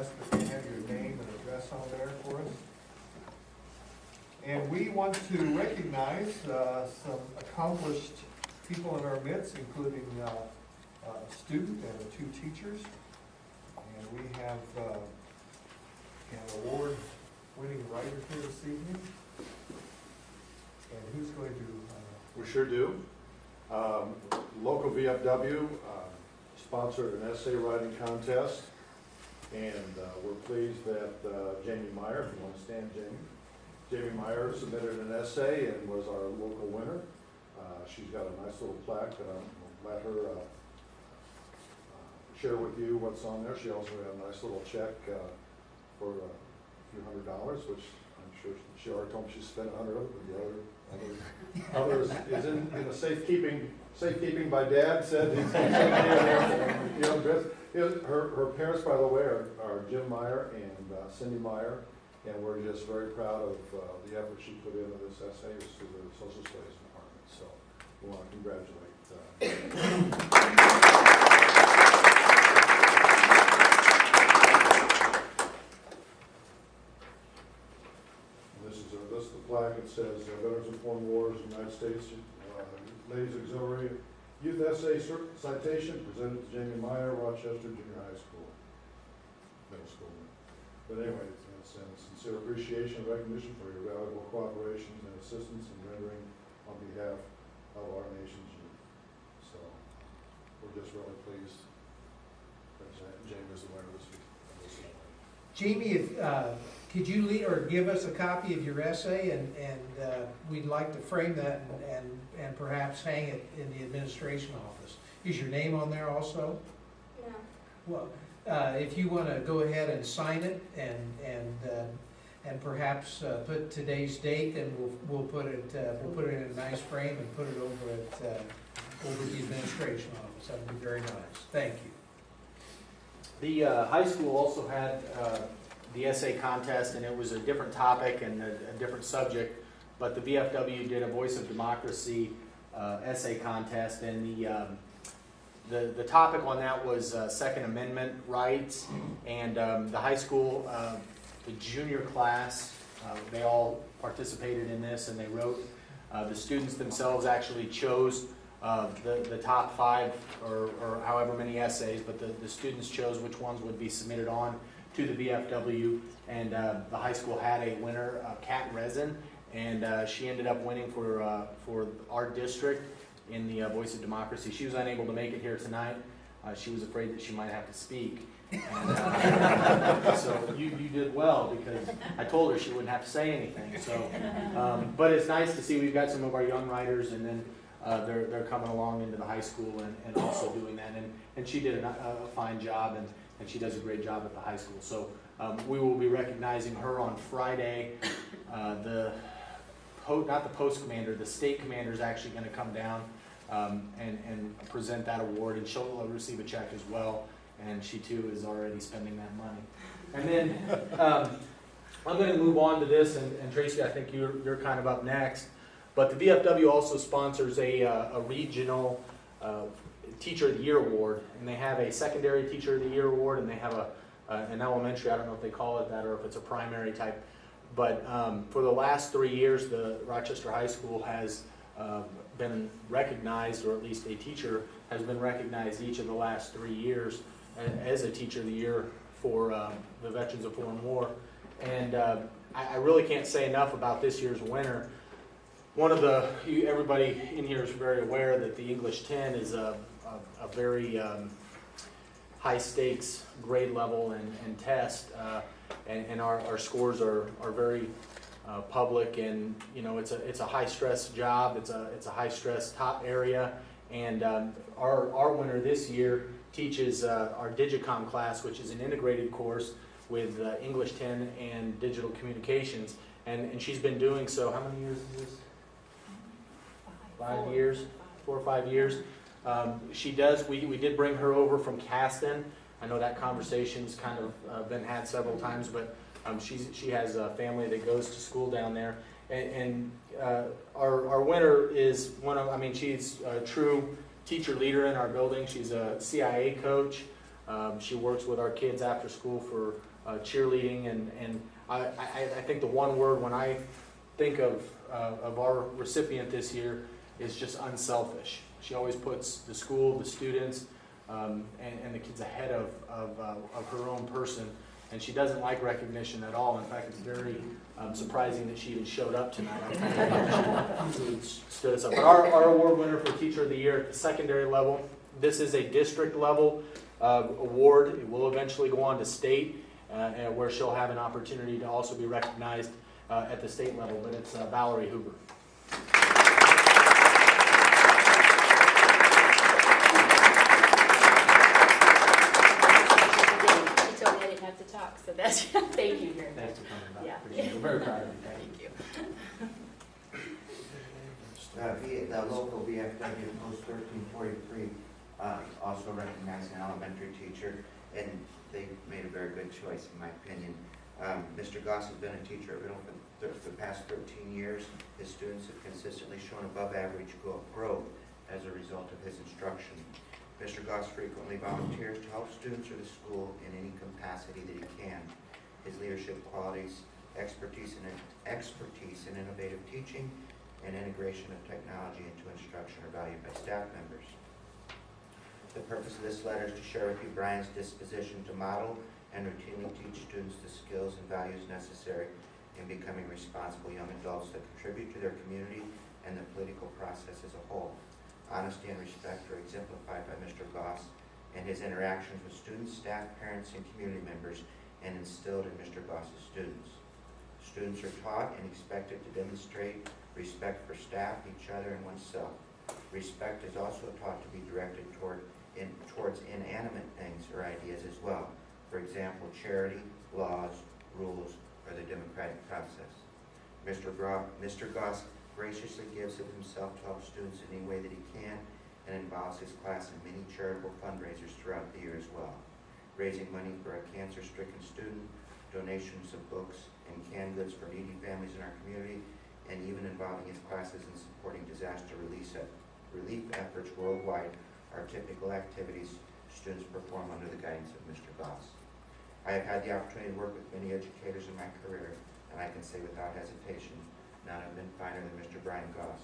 ask that you have your name and address on there for us. And we want to recognize some accomplished people in our midst, including a student and 2 teachers. And we have an award-winning writer here this evening. And who's going to... We sure do. Local VFW sponsored an essay writing contest, and we're pleased that Jamie Meyer, if you want to stand, Jamie Meyer submitted an essay and was our local winner. She's got a nice little plaque that I'll let her share with you what's on there. She also had a nice little check for a few $100s, which I'm sure she already told me she spent 100 of it, but the others is in the safekeeping by Dad said. Her parents, by the way, are Jim Meyer and Cindy Meyer, and we're just very proud of the effort she put into this essay through the Social Studies Department. So we want to congratulate. This is the plaque. It says Veterans of Foreign Wars, United States Ladies Auxiliary Youth Essay Citation presented to Jamie Meyer, Rochester Junior High School, middle school. But anyway, it's a sincere appreciation and recognition for your valuable cooperation and assistance in rendering on behalf of our nation's youth. So we're just really pleased that Jamie is the winner of this award. Jamie, if, could you give us a copy of your essay, and we'd like to frame that and perhaps hang it in the administration office. Is your name on there also? No. Well, if you want to go ahead and sign it and perhaps put today's date, and we'll put it in a nice frame and put it over at over the administration office. That would be very nice. Thank you. The high school also had the essay contest, and it was a different topic and a different subject, but the VFW did a Voice of Democracy essay contest, and the topic on that was Second Amendment rights, and the high school, the junior class, they all participated in this, and they wrote, the students themselves actually chose the top 5 or however many essays, but the students chose which ones would be submitted on to the VFW, and the high school had a winner, Kat Resin, and she ended up winning for our district in the Voice of Democracy. She was unable to make it here tonight. She was afraid that she might have to speak. And, so you did well, because I told her she wouldn't have to say anything. So, but it's nice to see we've got some of our young writers, and then they're coming along into the high school and also doing that. And she did a fine job, and she does a great job at the high school. So we will be recognizing her on Friday. Not the post commander, the state commander is actually going to come down and present that award, and she'll receive a check as well. And she too is already spending that money. And then I'm going to move on to this, and Tracy, I think you're kind of up next. But the VFW also sponsors a regional Teacher of the Year award, and they have a secondary Teacher of the Year award, and they have an elementary, I don't know if they call it that or if it's a primary type. But for the last 3 years, the Rochester High School has been recognized, or at least a teacher has been recognized each of the last 3 years as a Teacher of the Year for the Veterans of Foreign War. And I really can't say enough about this year's winner. Everybody in here is very aware that the English 10 is a very high stakes grade level and test, and our scores are very public, and it's a high stress job. It's a high stress top area, and our winner this year teaches our Digicom class, which is an integrated course with English 10 and digital communications, and she's been doing so. How many years is this? 5 years, 4 or 5 years. She does. We did bring her over from Caston. I know that conversation's kind of been had several times, but she has a family that goes to school down there, and our winner is she's a true teacher leader in our building. She's a CIA coach. She works with our kids after school for cheerleading, and I think the one word when I think of our recipient this year is just unselfish. She always puts the school, the students, and the kids ahead of her own person, and she doesn't like recognition at all. In fact, it's very surprising that she even showed up tonight. She stood us up. But our award winner for Teacher of the Year at the secondary level, this is a district level award. It will eventually go on to state, and where she'll have an opportunity to also be recognized at the state level, but it's Valerie Huber. Have to talk, so that's thank you very much. Thanks for coming back. Yeah. Appreciate it. We're very proud of you. Thank you. The local VFW Post 1343 also recognized an elementary teacher, and they made a very good choice, in my opinion. Mr. Goss has been a teacher at Riddle for the past 13 years. His students have consistently shown above average growth as a result of his instruction. Mr. Goss frequently volunteers to help students or the school in any capacity that he can. His leadership qualities, expertise in innovative teaching, and integration of technology into instruction are valued by staff members. The purpose of this letter is to share with you Brian's disposition to model and routinely teach students the skills and values necessary in becoming responsible young adults that contribute to their community and the political process as a whole. Honesty and respect are exemplified by Mr. Goss and his interactions with students, staff, parents, and community members, and instilled in Mr. Goss's students. Students are taught and expected to demonstrate respect for staff, each other, and oneself. Respect is also taught to be directed towards inanimate things or ideas as well. For example, charity, laws, rules, or the democratic process. Mr. Goss graciously gives of himself to help students in any way that he can, and involves his class in many charitable fundraisers throughout the year as well. Raising money for a cancer-stricken student, donations of books and canned goods for needy families in our community, and even involving his classes in supporting disaster relief efforts worldwide are typical activities students perform under the guidance of Mr. Goss. I have had the opportunity to work with many educators in my career, and I can say without hesitation, none have been finer than Mr. Brian Goss.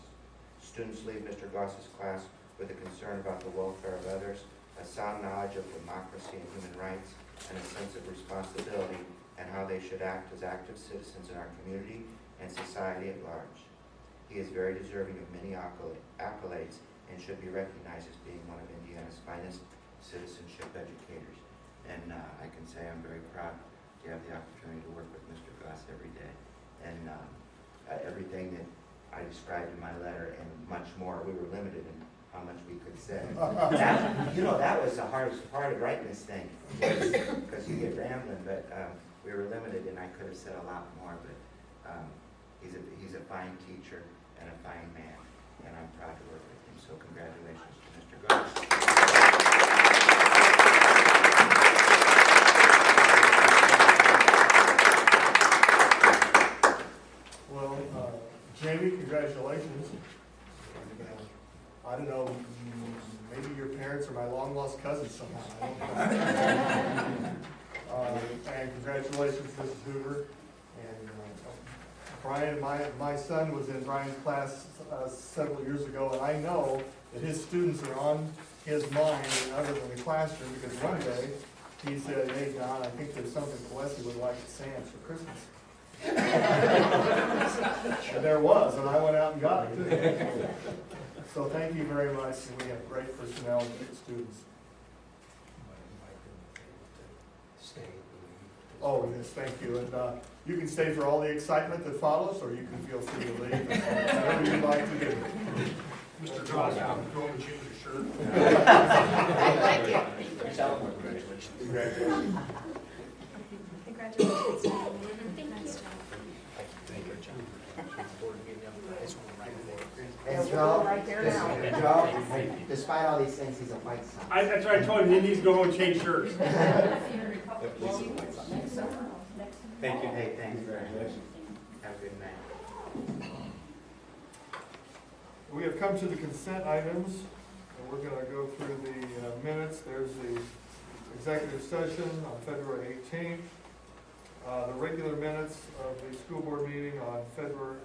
Students leave Mr. Goss's class with a concern about the welfare of others, a sound knowledge of democracy and human rights, and a sense of responsibility and how they should act as active citizens in our community and society at large. He is very deserving of many accolades and should be recognized as being one of Indiana's finest citizenship educators. And I can say I'm very proud to have the opportunity to work with Mr. Goss every day. And everything that I described in my letter and much more, we were limited in how much we could say. That was the hardest part of writing this thing, because you get rambling, but we were limited and I could have said a lot more, but he's a fine teacher and a fine man, and I'm proud to work with him, so congratulations to Mr. Goss. Well, Jamie, congratulations. I don't know, maybe your parents are my long-lost cousins somehow. I don't know. And congratulations, Mrs. Hoover. And Brian, my son was in Brian's class several years ago, and I know that his students are on his mind other than the classroom, because one day he said, "Hey, Don, I think there's something Leslie would like at Sam's for Christmas." And there was, and I went out and got it. So thank you very much, and we have great personnel and great students. Oh, yes, thank you. And you can stay for all the excitement that follows, or you can feel free to leave, whatever you'd like to do. Mr. Goss, go and change your shirt. I like it. Congratulations. Congratulations. Congratulations. Nice job. And Joe, despite all these things, he's a white son. That's what I told him, he needs to go home and change shirts. Thank you. Hey, thanks. Have a good night. We have come to the consent items, and we're going to go through the minutes. There's the executive session on February 18th. The regular minutes of the school board meeting on February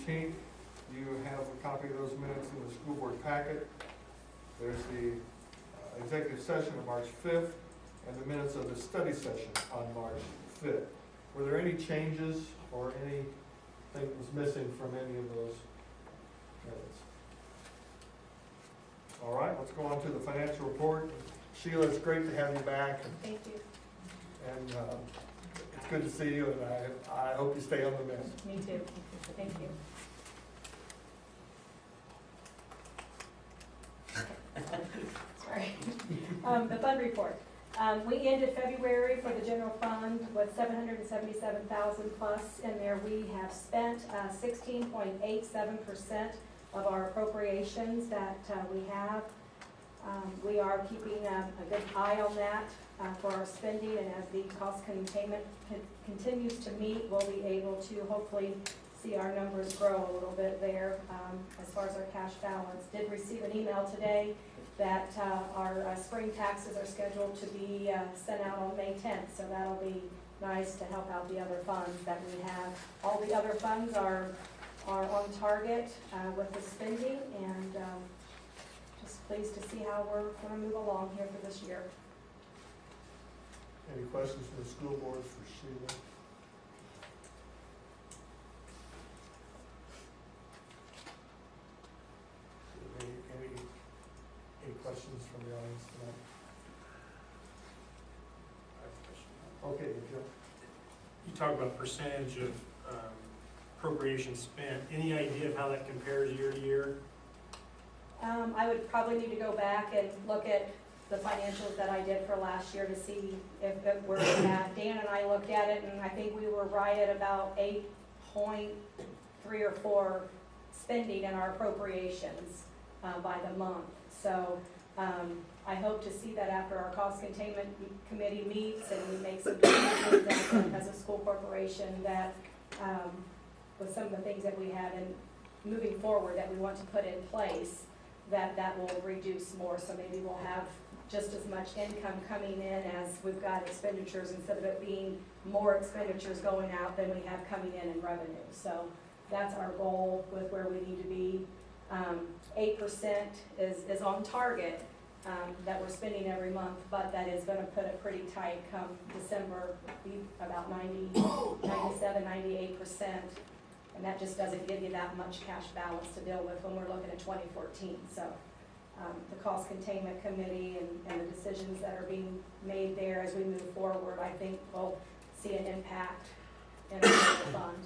18th. You have a copy of those minutes in the school board packet. There's the executive session on March 5th and the minutes of the study session on March 5th. Were there any changes or anything that was missing from any of those minutes? All right, let's go on to the financial report. Sheila, it's great to have you back, Thank you. and it's good to see you, and I hope you stay on the mist. Me too. Thank you. Sorry. The fund report. We ended February for the general fund with 777,000 plus in there. We have spent 16.87% of our appropriations that we have. We are keeping a good eye on that for our spending, and as the cost containment continues to meet, we'll be able to hopefully see our numbers grow a little bit there as far as our cash balance. Did receive an email today that our spring taxes are scheduled to be sent out on May 10th, so that'll be nice to help out the other funds that we have. All the other funds are on target with the spending, and just pleased to see how we're going to move along here for this year. Any questions from the school board for Sheila? Any questions from the audience tonight? Okay, Joe. You talk about percentage of appropriation spent. Any idea of how that compares year to year? I would probably need to go back and look at the financials that I did for last year to see if we're at. Dan and I looked at it, and I think we were right at about 8.3 or 4 spending in our appropriations by the month. So I hope to see that after our cost containment committee meets and we make some decisions as a school corporation, that with some of the things that we have and moving forward that we want to put in place, that will reduce more. So maybe we'll have just as much income coming in as we've got expenditures, instead of it being more expenditures going out than we have coming in revenue. So that's our goal with where we need to be. 8% is on target that we're spending every month, but that is going to put it pretty tight come December, be about 97, 98%. And that just doesn't give you that much cash balance to deal with when we're looking at 2014. So the cost containment committee and the decisions that are being made there as we move forward, I think we'll see an impact in our fund.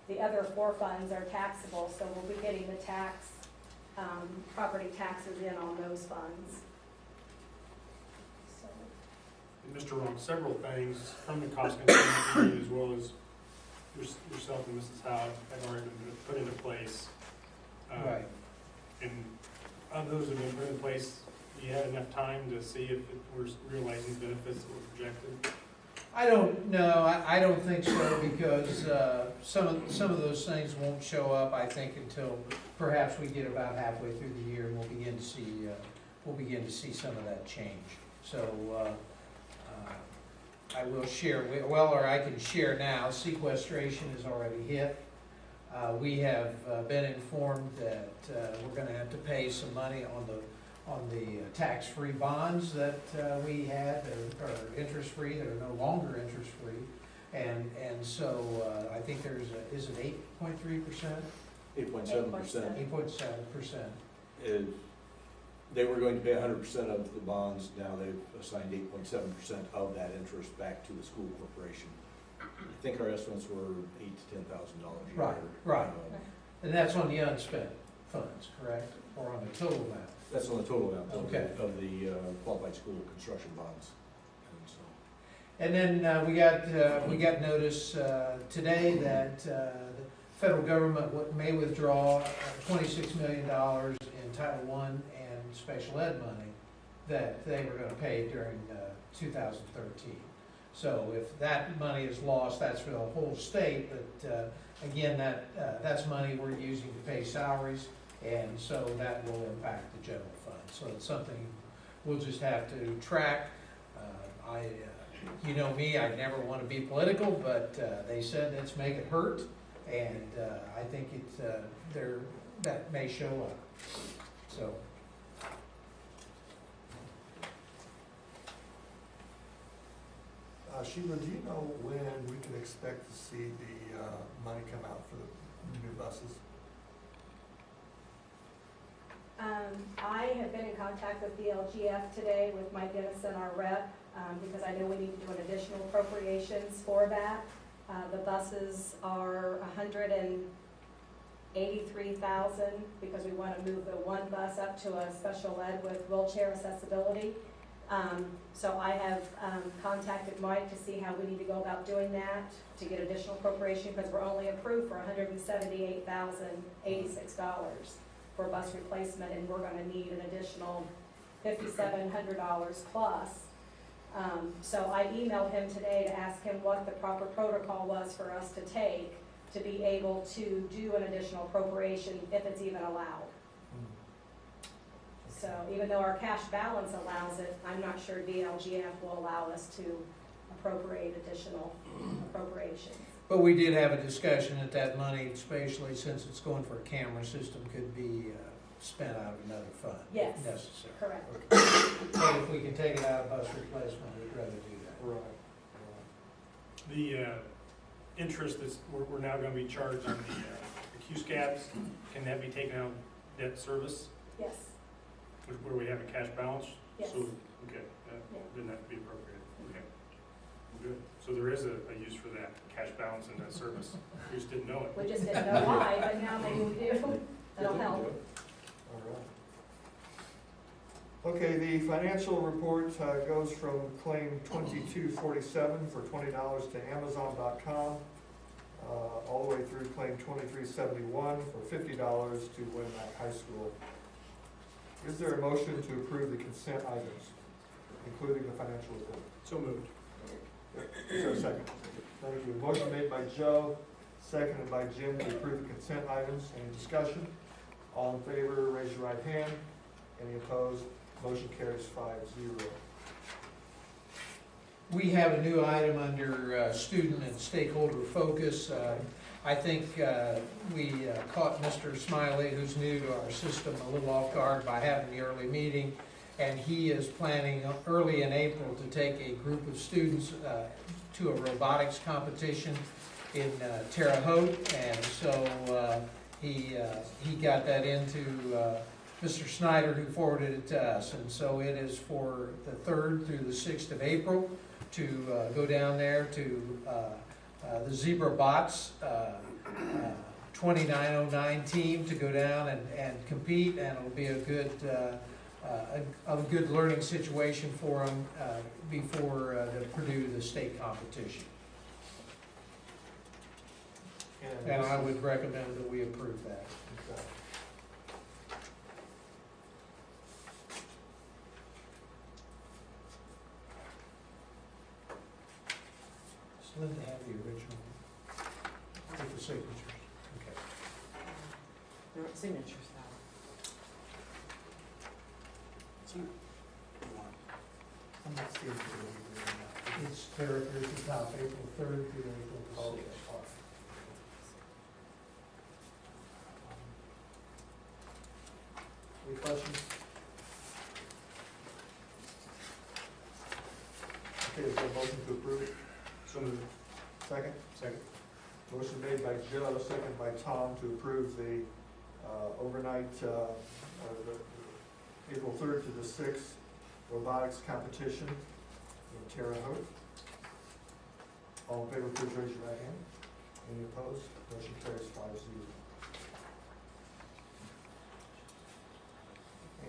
The other 4 funds are taxable, so we'll be getting the property taxes in on those funds. So. And Mr. Ron, several things from the cost containment committee, as well as yourself and Mrs. Howe have already been put into place. Right. And of those that have been put in place, do you have enough time to see if we're realizing benefits that were projected? I don't know. I don't think so, because some of those things won't show up, I think, until perhaps we get about halfway through the year, and we'll begin to see some of that change. So I will share, or I can share now. Sequestration is already hit. We have been informed that we're going to have to pay some money on the tax-free bonds that we had that are interest-free, that are no longer interest-free. And so I think is it 8.3%? 8.7%. 8.7%. Is, they were going to pay 100% of the bonds, now they've assigned 8.7% of that interest back to the school corporation. I think our estimates were $8,000 to $10,000 a year. Right, right. And that's on the unspent funds, correct? Or on the total amount? That's on the total amount Okay. of the qualified school construction bonds. And so, And then we got notice today that the federal government may withdraw $26 million in Title I and special ed money that they were going to pay during 2013. So if that money is lost, that's for the whole state, but again, that's money we're using to pay salaries, and so that will impact the general fund. So it's something we'll just have to track. You know me, I never want to be political, but they said let's make it hurt, and I think that may show up. So. Sheila, do you know when we can expect to see the money come out for the new buses? I have been in contact with the LGF today with Mike Dennison, our rep, because I know we need to do an additional appropriations for that. The buses are $183,000 because we want to move the one bus up to a special ed with wheelchair accessibility. So I have contacted Mike to see how we need to go about doing that to get additional appropriation, because we're only approved for $178,086 for bus replacement, and we're going to need an additional $5,700 plus. So I emailed him today to ask him what the proper protocol was for us to take to be able to do an additional appropriation if it's even allowed. So even though our cash balance allows it, I'm not sure DLGF will allow us to appropriate additional appropriations. But we did have a discussion that money, especially since it's going for a camera system, could be spent out of another fund Yes. if necessary. Correct. But if we can take it out of bus replacement, we'd rather do that. Right. The interest that's, we're now gonna be charged on the Q-Scabs, can that be taken out of debt service, Yes. where we have a cash balance? Yes. So, okay, that Yeah. didn't have to be appropriated, okay. Good, so there is a use for that, cash balance in that service, we just didn't know it. We just didn't know why, but now maybe we do. That'll help. All right. Okay, the financial report goes from claim 2247 for $20 to Amazon.com, all the way through claim 2371 for $50 to Winnemac High School. Is there a motion to approve the consent items, including the financial report? So moved. Is there a second? Thank you. Motion made by Joe, seconded by Jim to approve the consent items. Any discussion? All in favor, raise your right hand. Any opposed? Motion carries 5-0. We have a new item under student and stakeholder focus. I think we caught Mr. Smiley, who's new to our system, a little off guard by having the early meeting, and he is planning early in April to take a group of students to a robotics competition in Terre Haute, and so he got that into Mr. Snyder, who forwarded it to us, and so it is for the 3rd through the 6th of April to go down there to the Zebra Bots 2909 team to go down and compete, and it'll be a good learning situation for them before the Purdue the state competition. And I would recommend that we approve that. Okay. Does Linda have the original with the signatures? Okay. There are signatures now. I'm not seeing it. It's there at the top, April 3rd through April Okay. 6th. Any questions? Okay, is there a motion to approve it? So moved. Second? Second. Motion made by Joe, second by Tom to approve the overnight, April 3rd to the 6th robotics competition in Terre Haute. All in favor, please raise your right hand. Any opposed? Motion carries 5-0.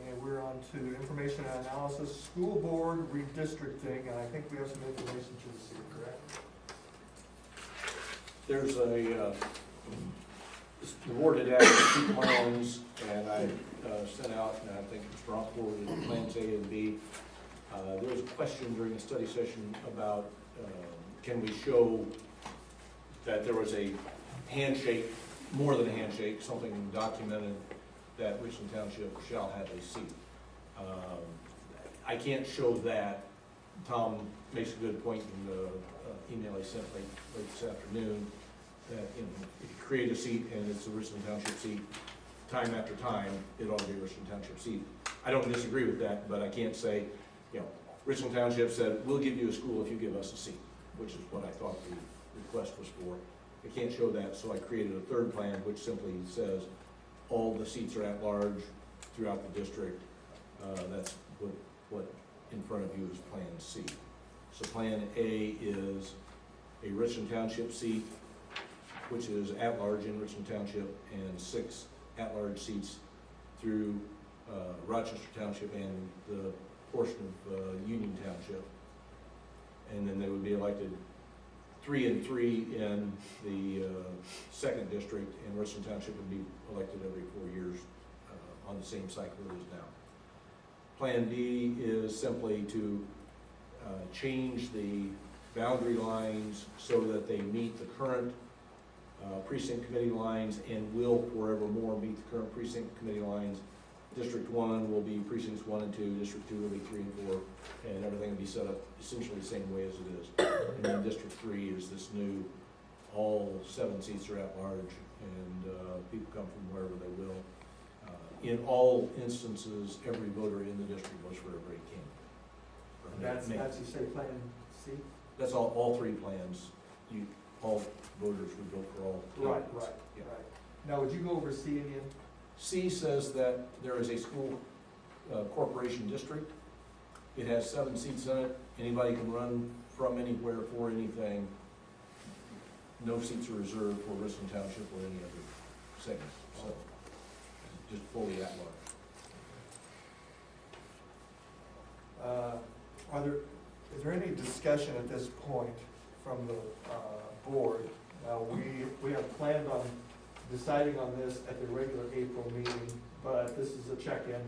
And we're on to information and analysis, school board redistricting, and I think we have some information to receive, correct? There's the board had asked 2 plans, and I sent out, and I think Mr. Ross forwarded plans A and B. There was a question during the study session about, can we show that there was a handshake, more than a handshake, something documented that Richland Township shall have a seat. I can't show that. Tom makes a good point in the email I sent late this afternoon, that, you know, if you create a seat and it's a Richland Township seat, time after time, it ought to be a Richland Township seat. I don't disagree with that, but I can't say, you know, Richland Township said, we'll give you a school if you give us a seat, which is what I thought the request was for. I can't show that, so I created a third plan, which simply says all the seats are at large throughout the district. That's what in front of you is Plan C. So Plan A is a Richland Township seat, which is at large in Richland Township, and 6 at-large seats through Rochester Township and the portion of Union Township. And then they would be elected 3 and 3 in the second district, and Richland Township would be elected every 4 years on the same cycle it is now. Plan D is simply to change the boundary lines so that they meet the current precinct committee lines and will forevermore meet the current precinct committee lines. District 1 will be precincts 1 and 2, District 2 will be 3 and 4, and everything will be set up essentially the same way as it is. And then District 3 is this new, all 7 seats are at large, and people come from wherever they will. In all instances, every voter in the district votes for everybody came. That's you say Plan C? That's all 3 plans. All voters would vote for all. Right. Yeah. Now, would you go over C again? C says that there is a school corporation district. It has 7 seats in it. Anybody can run from anywhere for anything. No seats are reserved for Richland Township or any other segment. So just fully at large. Is there any discussion at this point from the board? Now, we have planned on deciding on this at the regular April meeting, but this is a check-in.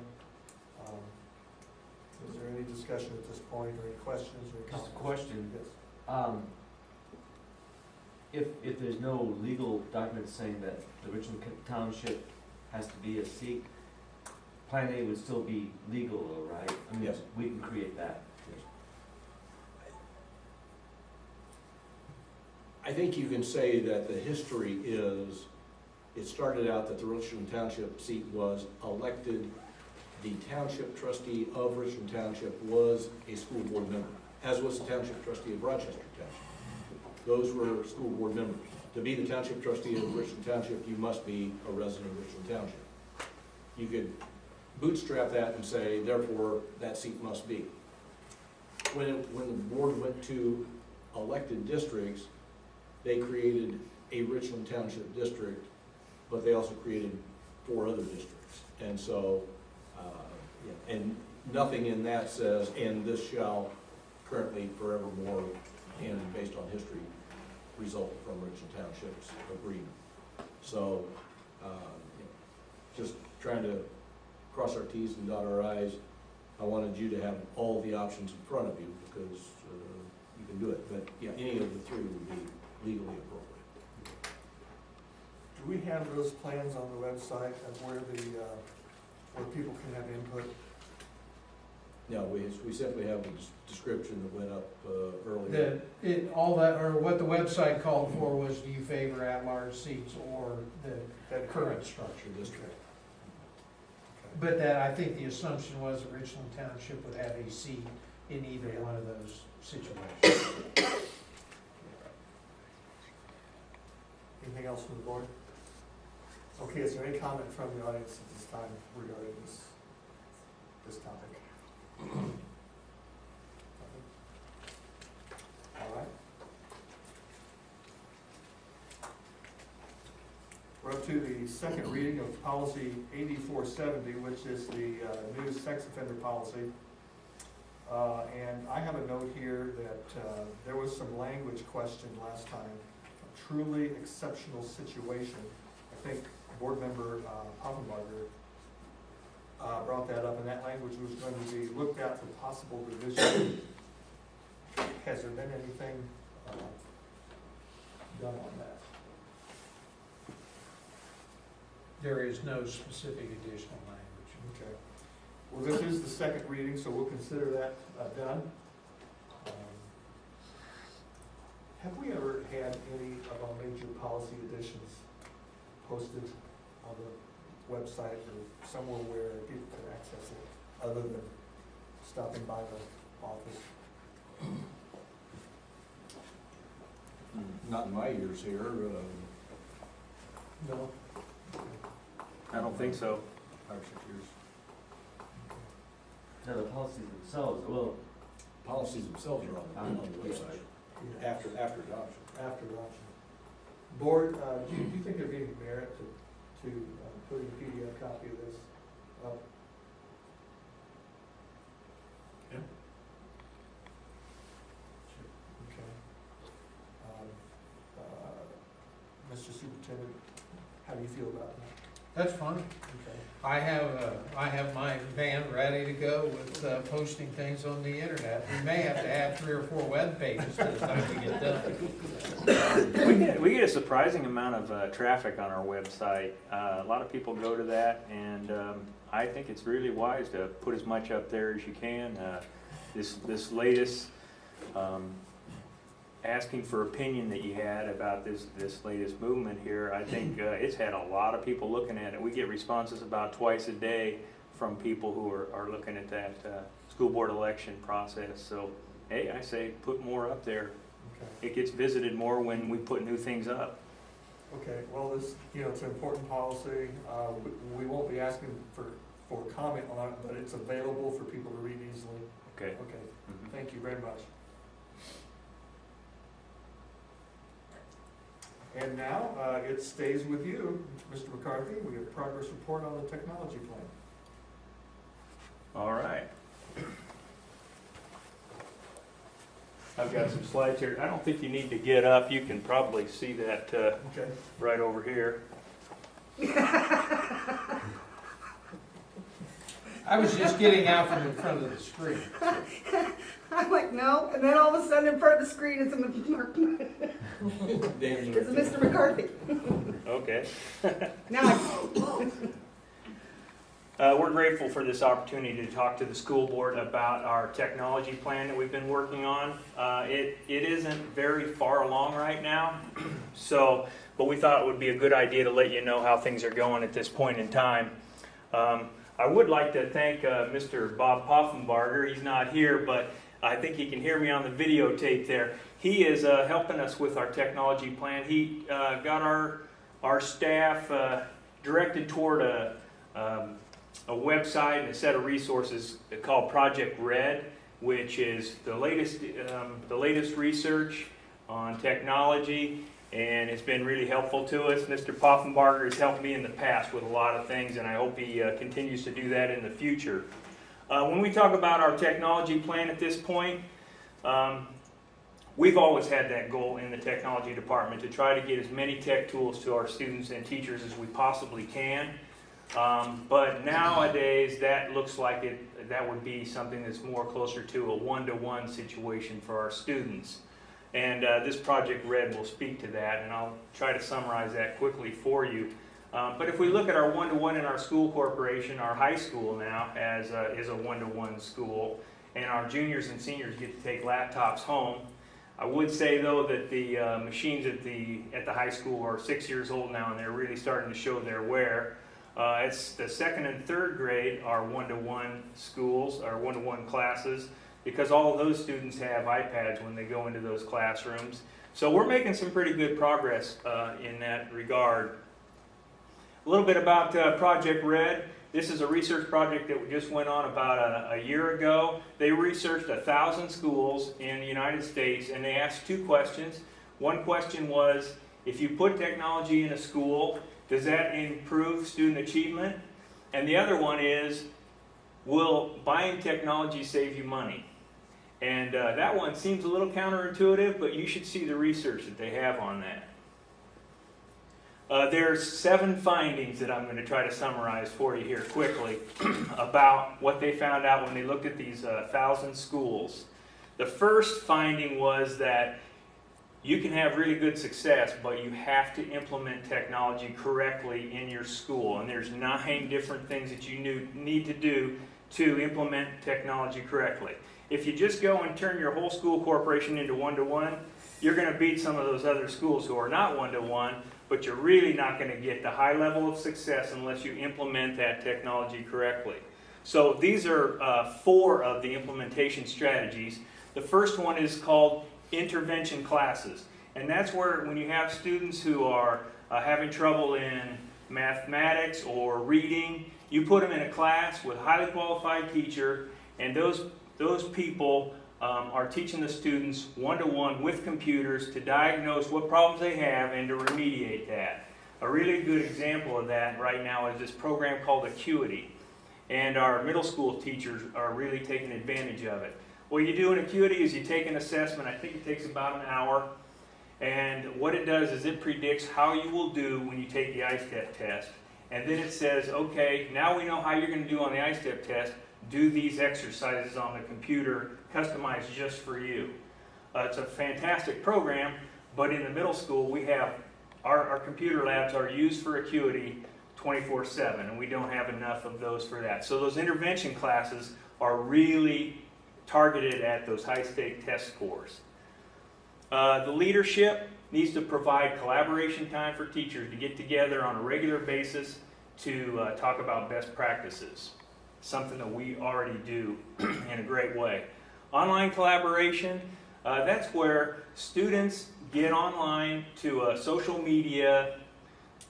Is there any discussion at this point, or any questions, or Just comments? a question. Yes. If there's no legal document saying that the Richland Township has to be a seat, Plan A would still be legal though, right? I mean, Yes. we can create that. I think you can say that the history is, it started out that the Richland Township seat was elected. The township trustee of Richland Township was a school board member, as was the township trustee of Rochester Township. Those were school board members. To be the township trustee of Richland Township, you must be a resident of Richland Township. You could bootstrap that and say, therefore, that seat must be. When the board went to elected districts, they created a Richland Township district, but they also created 4 other districts. And so, and nothing in that says, and this shall currently forevermore, and based on history, result from Richland Township's agreement. So, just trying to cross our T's and dot our I's. I wanted you to have all the options in front of you, because you can do it. But yeah, any of the 3 would be legally appropriate. Do we have those plans on the website of where people can have input? No, we simply have a description that went up earlier. What the website called for was, do you favor at-large seats or the current structure? District. But that, I think the assumption was that Richland Township would have a seat in either one of those situations. Anything else from the board? Okay, is there any comment from the audience at this time regarding this topic? All right. We're up to the second reading of policy 8470, which is the new sex offender policy. And I have a note here that there was some language question last time. A truly exceptional situation. I think board member Poffenbarger brought that up, and that language was going to be looked at for possible revision. Has there been anything done on that? There is no specific additional language. Okay. Well, this is the second reading, so we'll consider that done. Have we ever had any of our major policy additions posted on the website or somewhere where people can access it, other than stopping by the office? Not in my years here, No? I don't think so. 5 or 6 years. Now, the policies themselves, well, Policies themselves are on the website Yeah. after adoption. After adoption. Board, do you think there'd be any merit to putting a PDF copy of this up? Yeah. Okay. Mr. Superintendent, how do you feel about that? That's fine. Okay. I have my van ready to go with posting things on the internet. We may have to add 3 or 4 web pages to the time we get done. We get a surprising amount of traffic on our website. A lot of people go to that, and I think it's really wise to put as much up there as you can. This latest asking for opinion that you had about this latest movement here, I think it's had a lot of people looking at it. We get responses about twice a day from people who are looking at that school board election process. So, hey, I say put more up there. Okay. It gets visited more when we put new things up. Okay, well, this, it's an important policy. We won't be asking for comment on it, but it's available for people to read easily. Okay. Okay, Mhm. thank you very much. And now, it stays with you, Mr. McCarthy. We have a progress report on the technology plan. All right. I've got some slides here. I don't think you need to get up. You can probably see that Okay. right over here. I was just getting out from in front of the screen. I'm like, no, and then all of a sudden in front of the screen is Mr. McCarthy. Okay. Now We're grateful for this opportunity to talk to the school board about our technology plan that we've been working on. It isn't very far along right now, but we thought it would be a good idea to let you know how things are going at this point in time. I would like to thank Mr. Bob Poffenbarger. He's not here, but I think he can hear me on the videotape there. He is helping us with our technology plan. He got our staff directed toward a website and a set of resources called Project Red, which is the latest research on technology, and it's been really helpful to us. Mr. Poffenbarger has helped me in the past with a lot of things, and I hope he continues to do that in the future. When we talk about our technology plan at this point, we've always had that goal in the technology department to try to get as many tech tools to our students and teachers as we possibly can. But nowadays, that looks like that would be something that's more closer to a one-to-one situation for our students. And this Project Red will speak to that, and I'll try to summarize that quickly for you. But if we look at our one-to-one in our school corporation, our high school now is a one-to-one school, and our juniors and seniors get to take laptops home. I would say, though, that the machines at the high school are 6 years old now, and they're really starting to show their wear. It's the 2nd and 3rd grade are one-to-one schools, or one-to-one classes, because all of those students have iPads when they go into those classrooms. So we're making some pretty good progress in that regard. A little bit about Project Red. This is a research project that just went on about a year ago. They researched 1,000 schools in the United States, and they asked 2 questions. One question was, if you put technology in a school, does that improve student achievement? And the other one is, will buying technology save you money? And that one seems a little counterintuitive, but you should see the research that they have on that. There's 7 findings that I'm going to try to summarize for you here quickly about what they found out when they looked at these 1,000 schools. The first finding was that you can have really good success, but you have to implement technology correctly in your school. And there's 9 different things that you need to do to implement technology correctly. If you just go and turn your whole school corporation into one-to-one, you're going to beat some of those other schools who are not one-to-one, but you're really not going to get the high level of success unless you implement that technology correctly. So these are 4 of the implementation strategies. The first one is called intervention classes. And that's where when you have students who are having trouble in mathematics or reading, you put them in a class with a highly qualified teacher, and those people are teaching the students one-to-one with computers to diagnose what problems they have and to remediate that. A really good example of that right now is this program called Acuity. And our middle school teachers are really taking advantage of it. What you do in Acuity is you take an assessment. I think it takes about an hour. And what it does is it predicts how you will do when you take the ISTEP test. And then it says, okay, now we know how you're going to do on the ISTEP test. Do these exercises on the computer, customized just for you. It's a fantastic program, but in the middle school, we have our computer labs are used for Acuity 24/7, and we don't have enough of those for that. So those intervention classes are really targeted at those high-stake test scores. The leadership needs to provide collaboration time for teachers to get together on a regular basis to talk about best practices, something that we already do in a great way. Online collaboration, that's where students get online to a social media,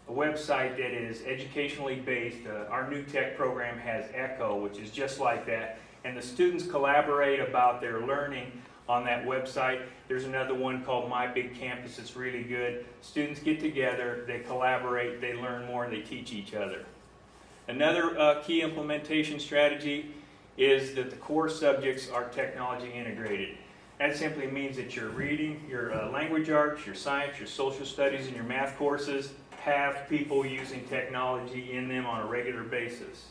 a website that is educationally based. Our new tech program has Echo, which is just like that, and the students collaborate about their learning on that website. There's another one called My Big Campus. It's really good. Students get together, they collaborate, they learn more, and they teach each other. Another key implementation strategy is that the core subjects are technology integrated. That simply means that your reading, your language arts, your science, your social studies, and your math courses have people using technology in them on a regular basis.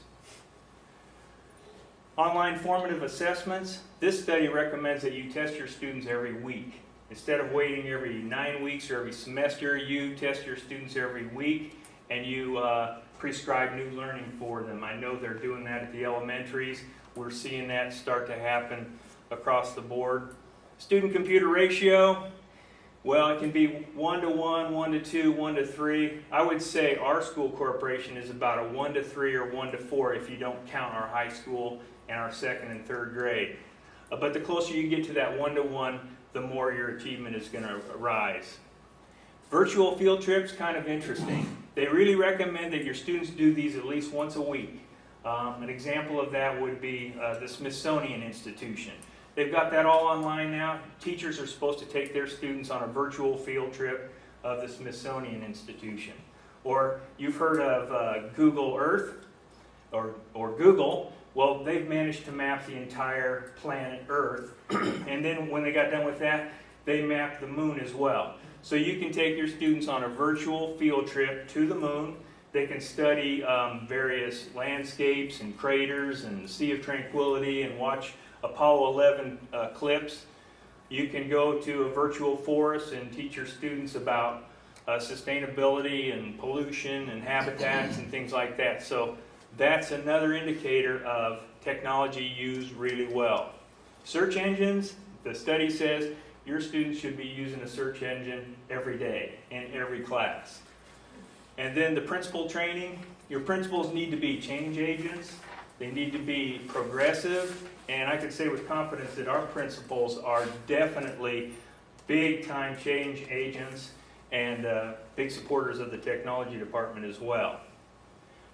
Online formative assessments. This study recommends that you test your students every week. Instead of waiting every 9 weeks or every semester, you test your students every week and you prescribe new learning for them. I know they're doing that at the elementaries. We're seeing that start to happen across the board. Student-computer ratio, well, it can be 1-to-1, 1-to-2, 1-to-3. I would say our school corporation is about a 1-to-3 or 1-to-4 if you don't count our high school and our 2nd and 3rd grade. But the closer you get to that 1-to-1, the more your achievement is going to rise. Virtual field trips, kind of interesting. They really recommend that your students do these at least once a week. An example of that would be the Smithsonian Institution. They've got that all online now. Teachers are supposed to take their students on a virtual field trip of the Smithsonian Institution. Or you've heard of Google Earth or Google. Well, they've managed to map the entire planet Earth. And then when they got done with that, they mapped the moon as well. So you can take your students on a virtual field trip to the moon. They can study various landscapes and craters and the Sea of Tranquility and watch Apollo 11 clips. You can go to a virtual forest and teach your students about sustainability and pollution and habitats and things like that. So that's another indicator of technology used really well. Search engines, the study says your students should be using a search engine every day in every class. And then the principal training, your principals need to be change agents. They need to be progressive. And I can say with confidence that our principals are definitely big-time change agents and big supporters of the technology department as well.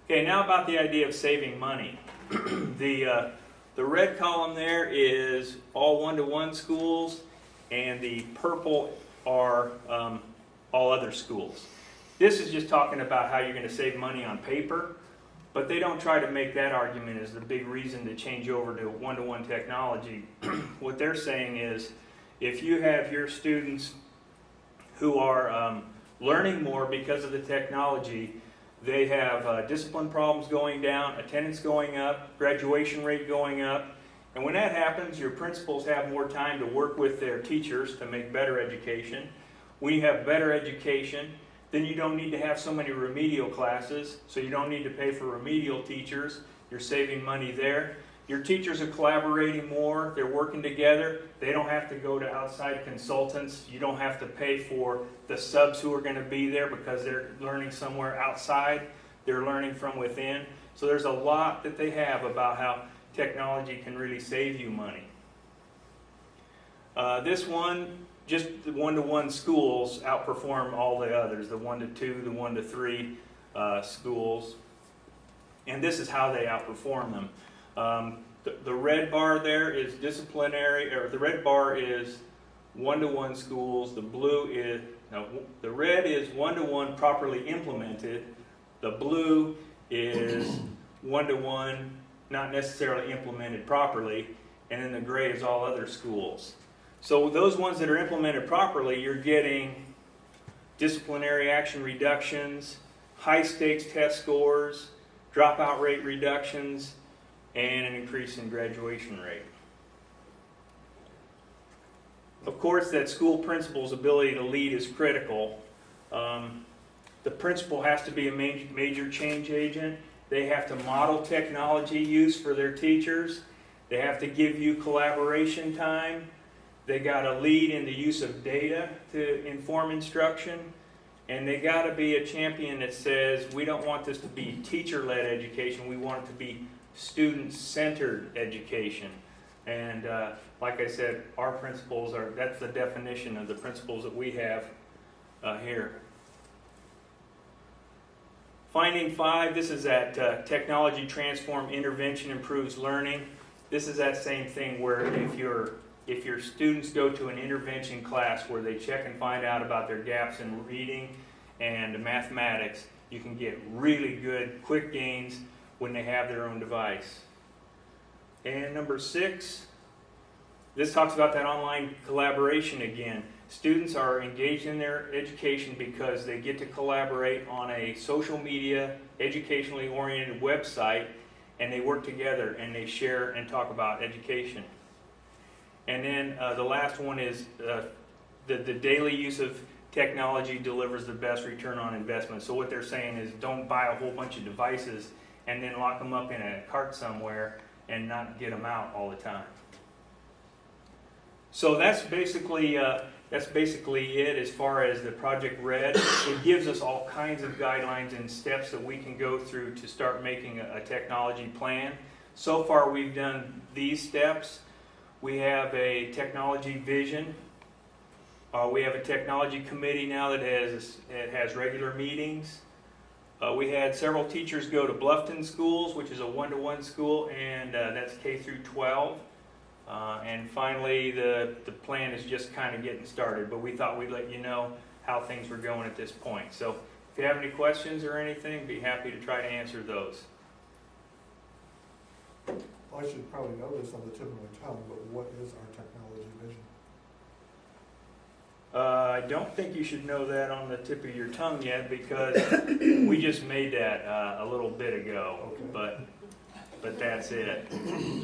Okay, now about the idea of saving money. The red column there is all one-to-one schools, and the purple are all other schools. This is just talking about how you're going to save money on paper, but they don't try to make that argument as the big reason to change over to one-to-one technology. What they're saying is, if you have your students who are learning more because of the technology, they have discipline problems going down, attendance going up, graduation rate going up. And when that happens, your principals have more time to work with their teachers to make better education. When you have better education, then you don't need to have so many remedial classes, so you don't need to pay for remedial teachers. You're saving money there. Your teachers are collaborating more, they're working together, they don't have to go to outside consultants, you don't have to pay for the subs who are going to be there because they're learning somewhere outside, they're learning from within. So there's a lot that they have about how technology can really save you money. This one, just the one-to-one schools outperform all the others, the 1-2, the 1-3 schools. And this is how they outperform them. The red bar there is disciplinary, or the red bar is one-to-one schools. The blue is, no, the red is one-to-one properly implemented. The blue is one-to-one not necessarily implemented properly. And then the gray is all other schools. So those ones that are implemented properly, you're getting disciplinary action reductions, high stakes test scores, dropout rate reductions, and an increase in graduation rate. Of course, that school principal's ability to lead is critical. The principal has to be a major change agent. They have to model technology use for their teachers. They have to give you collaboration time. They got to lead in the use of data to inform instruction. And they got to be a champion that says, we don't want this to be teacher-led education, we want it to be student-centered education. And like I said, our principles are, that's the definition of the principles that we have here. Finding 5, this is that technology transform intervention improves learning. This is that same thing where if your students go to an intervention class where they check and find out about their gaps in reading and mathematics, you can get really good, quick gains when they have their own device. And number 6, this talks about that online collaboration again. Students are engaged in their education because they get to collaborate on a social media, educationally oriented website, and they work together and they share and talk about education. And then the last one is the daily use of technology delivers the best return on investment. So what they're saying is don't buy a whole bunch of devices and then lock them up in a cart somewhere and not get them out all the time. So that's basically it as far as the Project Red. It gives us all kinds of guidelines and steps that we can go through to start making a technology plan. So far we've done these steps. We have a technology vision. We have a technology committee now that has regular meetings. We had several teachers go to Bluffton Schools, which is a one-to-one school, and that's K through 12. And finally, the plan is just kind of getting started, but we thought we'd let you know how things were going at this point. So if you have any questions or anything, be happy to try to answer those. Well, I should probably know this on the tip of my tongue, but what is our technology vision? I don't think you should know that on the tip of your tongue yet because we just made that a little bit ago, Okay. but that's it.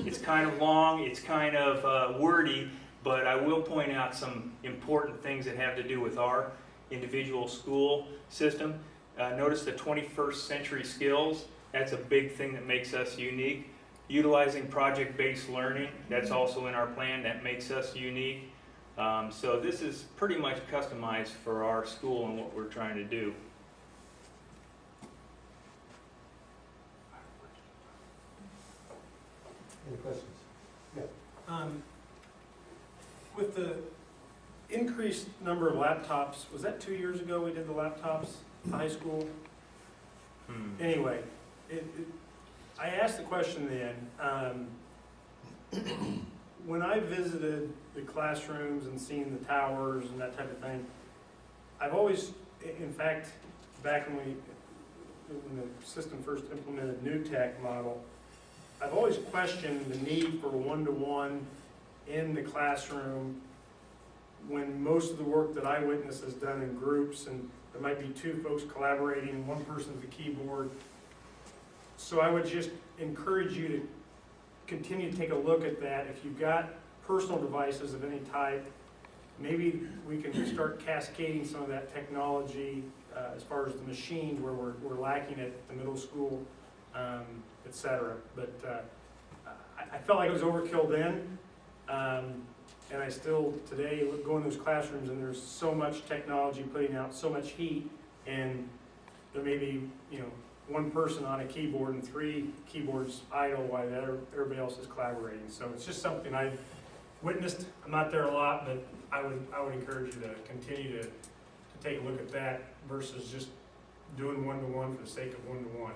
It's kind of long, it's kind of wordy, but I will point out some important things that have to do with our individual school system. Notice the 21st century skills. That's a big thing that makes us unique. Utilizing project-based learning, that's also in our plan, that makes us unique. So this is pretty much customized for our school and what we're trying to do. Any questions? Yeah. With the increased number of laptops, was that 2 years ago we did the laptops at the high school? Anyway, I asked the question then, when I visited the classrooms and seen the towers and that type of thing, I've always, in fact, back when the system first implemented new tech model, I've always questioned the need for one-to-one in the classroom when most of the work that I witness is done in groups and there might be 2 folks collaborating, one person at the keyboard. So I would just encourage you to continue to take a look at that. If you've got personal devices of any type, maybe we can start cascading some of that technology as far as the machines where we're lacking at the middle school, etc. But I felt like it was overkill then. And I still, today, go in those classrooms and there's so much technology putting out so much heat, and there may be, one person on a keyboard and 3 keyboards idle while everybody else is collaborating. So it's just something I've witnessed. I'm not there a lot, but I would encourage you to continue to take a look at that versus just doing one-to-one for the sake of one-to-one.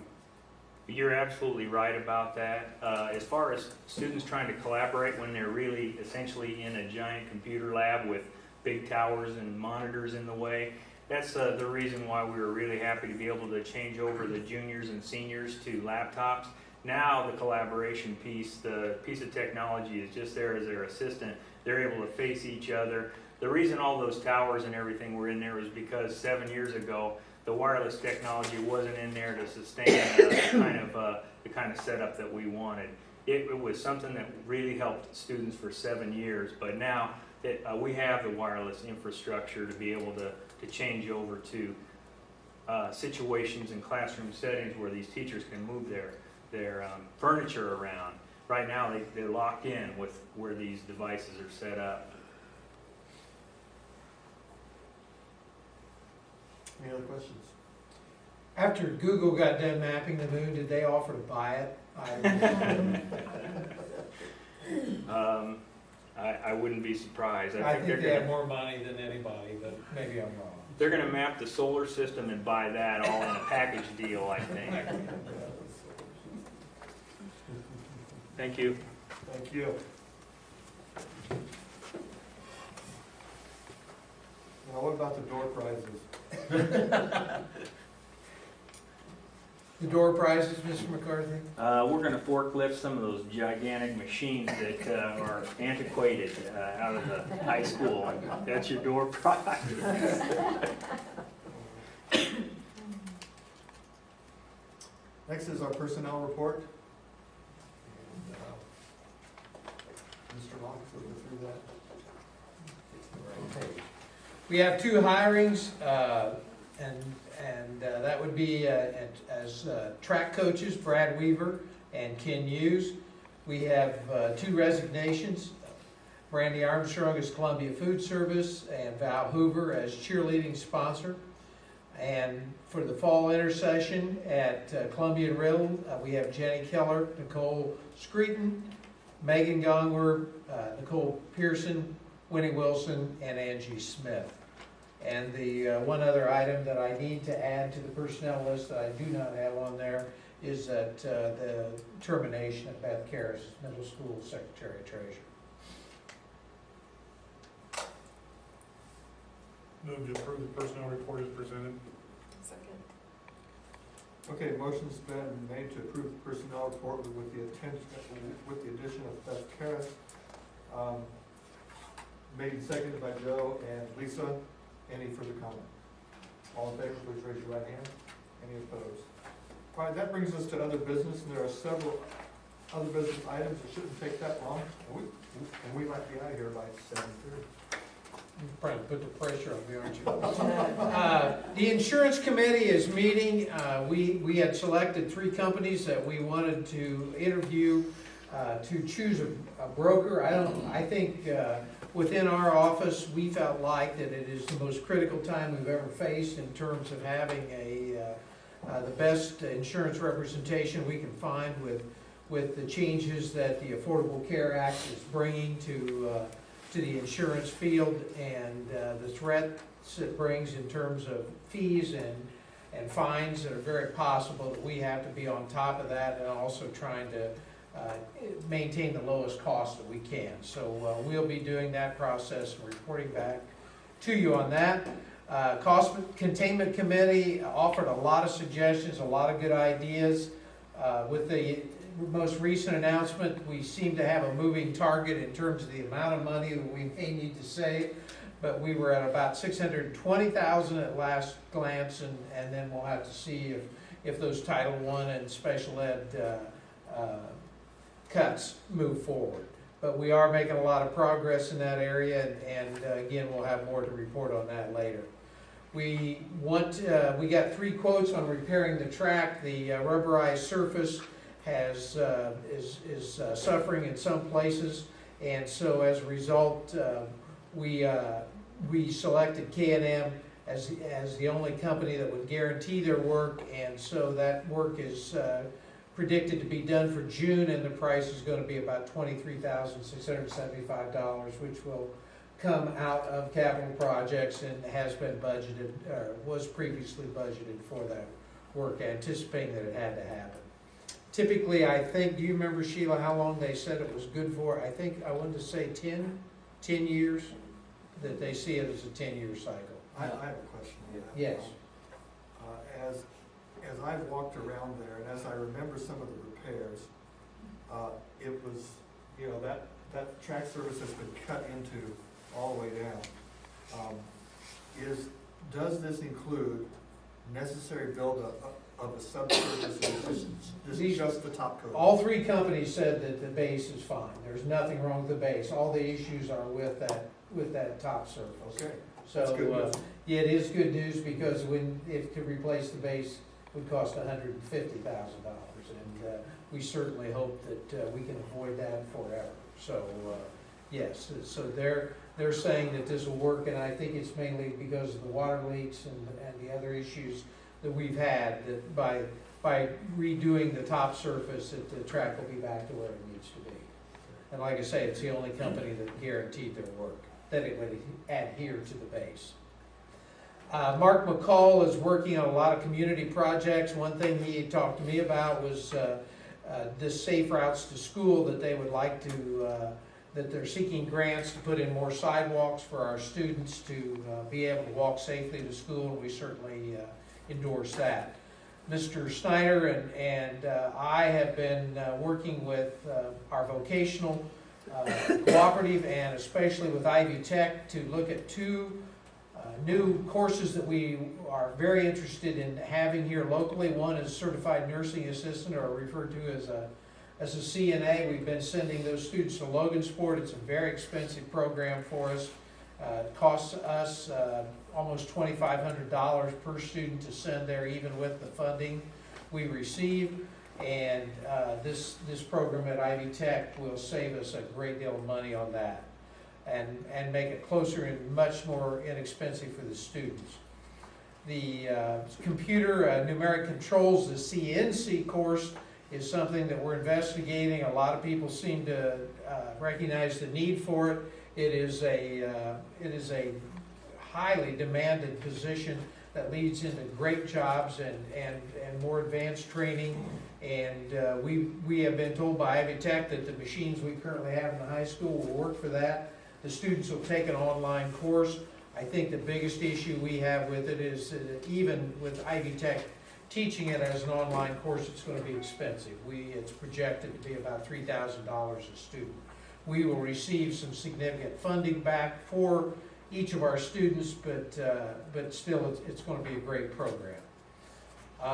You're absolutely right about that. As far as students trying to collaborate when they're really essentially in a giant computer lab with big towers and monitors in the way, that's the reason why we were really happy to be able to change over the juniors and seniors to laptops. Now the collaboration piece, the piece of technology is just there as their assistant. They're able to face each other. The reason all those towers and everything were in there was because 7 years ago, the wireless technology wasn't in there to sustain the kind of setup that we wanted. It was something that really helped students for 7 years, but now that we have the wireless infrastructure to be able to change over to situations in classroom settings where these teachers can move their furniture around. Right now, they're locked in with where these devices are set up. Any other questions? After Google got done mapping the moon, did they offer to buy it? I wouldn't be surprised. I think they have more money than anybody, but maybe I'm wrong. They're going to map the solar system and buy that all in a package deal, I think. Thank you. Thank you. Now, what about the door prizes? The door prizes, Mr. McCarthy? We're going to forklift some of those gigantic machines that are antiquated out of the high school. And that's your door prize. Next is our personnel report. And, Mr. Locke, will go through that. Okay. We have 2 hirings, and that would be as track coaches, Brad Weaver and Ken Hughes. We have 2 resignations, Brandy Armstrong as Columbia Food Service and Val Hoover as cheerleading sponsor. And for the fall intercession at Columbia and Riddle, we have Jenny Keller, Nicole Screeton, Megan Gongwer, Nicole Pearson, Winnie Wilson, and Angie Smith. And the one other item that I need to add to the personnel list that I do not have on there is that the termination of Beth Karras as middle school secretary treasurer. Move to approve the personnel report as presented. Second. Okay, motion's been made to approve the personnel report with the addition of Beth Karras. Made and seconded by Joe and Lisa. Any further comment? All in favor, please raise your right hand. Any opposed? All right, that brings us to other business, and there are several other business items that shouldn't take that long. And we might be out of here by 7:30. You're probably put the pressure on me, aren't you? The insurance committee is meeting. We had selected 3 companies that we wanted to interview to choose a broker. I think within our office, we felt like that it is the most critical time we've ever faced in terms of having the best insurance representation we can find with the changes that the Affordable Care Act is bringing to the insurance field, and the threats it brings in terms of fees and fines that are very possible that we have to be on top of that, and also trying to maintain the lowest cost that we can. So we'll be doing that process and reporting back to you on that. Cost Containment Committee offered a lot of suggestions, a lot of good ideas. With the most recent announcement, we seem to have a moving target in terms of the amount of money that we may need to save, but we were at about $620,000 at last glance, and then we'll have to see if those Title I and special ed cuts move forward. But we are making a lot of progress in that area, and again, we'll have more to report on that later. We got 3 quotes on repairing the track, the rubberized surface is suffering in some places, and so as a result, we selected K&M as the only company that would guarantee their work, and so that work is predicted to be done for June, and the price is going to be about $23,675, which will come out of capital projects and has been budgeted, was previously budgeted for that work, anticipating that it had to happen. Typically, I think, do you remember, Sheila, how long they said it was good for? I think, I wanted to say 10 years, that they see it as a 10-year cycle. I have a question on that. Yes. As I've walked around there, and as I remember some of the repairs, it was, you know, that track surface has been cut into all the way down. Does this include necessary buildup of a subsurface, or is this just the top coat? All three companies said that the base is fine. There's nothing wrong with the base. All the issues are with that top surface. Okay. So, good news. yeah, it is good news, because if to replace the base would cost $150,000, and we certainly hope that we can avoid that forever. So, yes, so they're saying that this will work, and I think it's mainly because of the water leaks and the other issues that we've had, that by redoing the top surface, that the track will be back to where it needs to be. And like I say, it's the only company that guaranteed their work, that it would adhere to the base. Mark McCall is working on a lot of community projects. One thing he talked to me about was this Safe Routes to School, that they would like to, that they're seeking grants to put in more sidewalks for our students to be able to walk safely to school, and we certainly endorse that. Mr. Snyder and I have been working with our vocational cooperative, and especially with Ivy Tech, to look at two new courses that we are very interested in having here locally. One is Certified Nursing Assistant, or referred to as a CNA. We've been sending those students to Logansport. It's a very expensive program for us. It costs us almost $2,500 per student to send there, even with the funding we receive. And this program at Ivy Tech will save us a great deal of money on that, and make it closer and much more inexpensive for the students. The computer numeric controls, the CNC course, is something that we're investigating. A lot of people seem to recognize the need for it. It is a highly demanded position that leads into great jobs and more advanced training. And we have been told by Ivy Tech that the machines we currently have in the high school will work for that. The students will take an online course. I think the biggest issue we have with it is even with Ivy Tech teaching it as an online course, it's going to be expensive. It's projected to be about $3,000 a student. We will receive some significant funding back for each of our students, but still it's going to be a great program.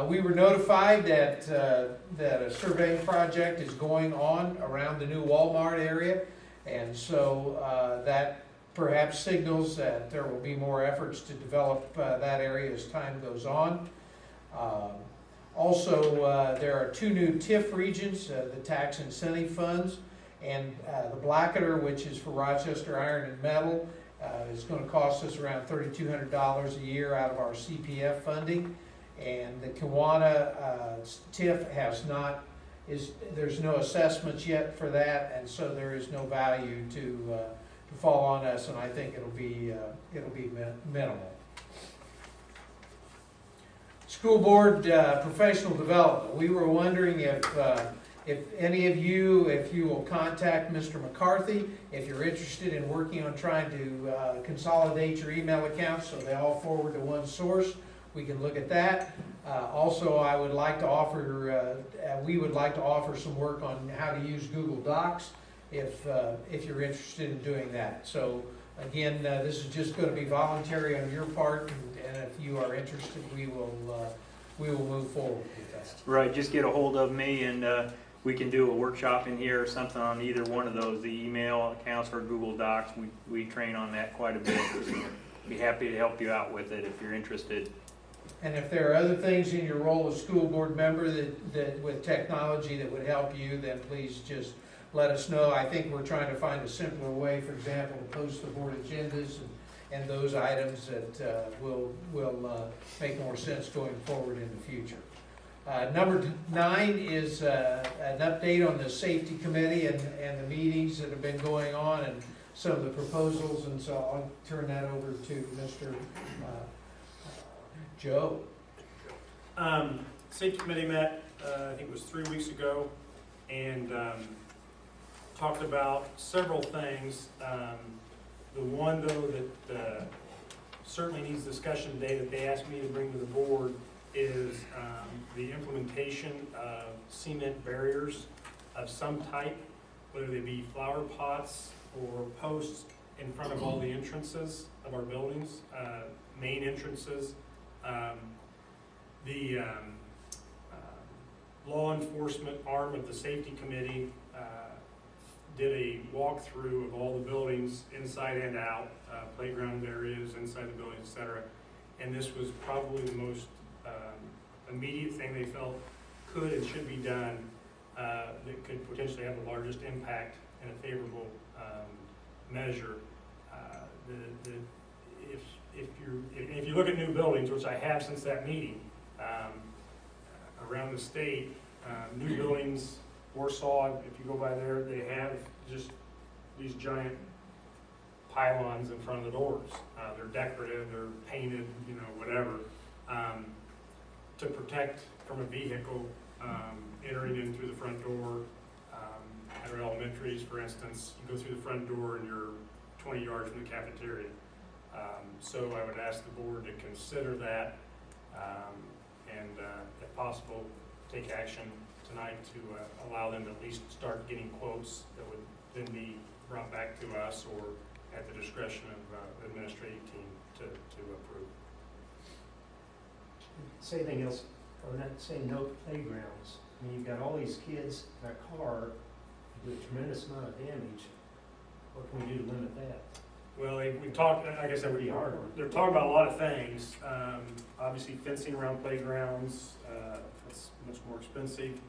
We were notified that a surveying project is going on around the new Walmart area, and so that perhaps signals that there will be more efforts to develop that area as time goes on. Also, there are two new TIF regions, the tax incentive funds, and the Blackadder, which is for Rochester Iron and Metal, is going to cost us around $3,200 a year out of our CPF funding. And the Kiwanis TIF there's no assessments yet for that, and so there is no value to fall on us, and I think it'll be minimal. School board professional development. We were wondering if any of you, if you will contact Mr. McCarthy, if you're interested in working on trying to consolidate your email accounts so they all forward to one source. We can look at that. Also, I would like to offer, we would like to offer some work on how to use Google Docs if you're interested in doing that. So again, this is just going to be voluntary on your part, and if you are interested, we will move forward with that. Right, just get a hold of me, and we can do a workshop in here or something on either one of those, the email accounts or Google Docs. We train on that quite a bit. So be happy to help you out with it if you're interested. And if there are other things in your role as school board member that with technology that would help you, then please just let us know. I think we're trying to find a simpler way, for example, to post the board agendas and those items that will make more sense going forward in the future. Number 9 is an update on the safety committee and the meetings that have been going on and some of the proposals, and so I'll turn that over to Mr. Joe. Safety committee met, I think it was 3 weeks ago, and talked about several things. The one, though, that certainly needs discussion today that they asked me to bring to the board is the implementation of cement barriers of some type, whether they be flower pots or posts in front of all the entrances of our buildings, main entrances. The law enforcement arm of the safety committee did a walkthrough of all the buildings inside and out, playground areas, inside the building, etc. And this was probably the most immediate thing they felt could and should be done that could potentially have the largest impact in a favorable measure. If you look at new buildings, which I have since that meeting, around the state, new buildings, Warsaw, if you go by there, they have just these giant pylons in front of the doors. They're decorative, they're painted, whatever, to protect from a vehicle entering in through the front door. At our elementaries, for instance, you go through the front door and you're 20 yards from the cafeteria. So I would ask the board to consider that and, if possible, take action tonight to allow them to at least start getting quotes that would then be brought back to us or at the discretion of the administrative team to approve. Say anything else, or not say no playgrounds. I mean, you've got all these kids in a car, do a tremendous amount of damage. What can we do to limit that? Well, we talked, like I said, they're talking about a lot of things. Obviously fencing around playgrounds, that's much more expensive.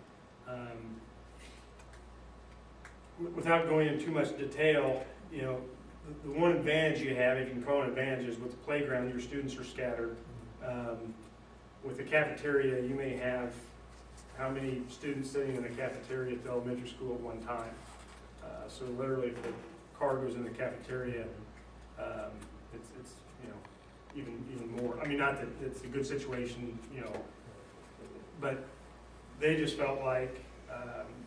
Without going into too much detail, the one advantage you have, if you can call it an advantage, is with the playground, your students are scattered. With the cafeteria, you may have how many students sitting in the cafeteria at the elementary school at one time. So literally, if the car goes in the cafeteria, it's even more. I mean, not that it's a good situation, but they just felt like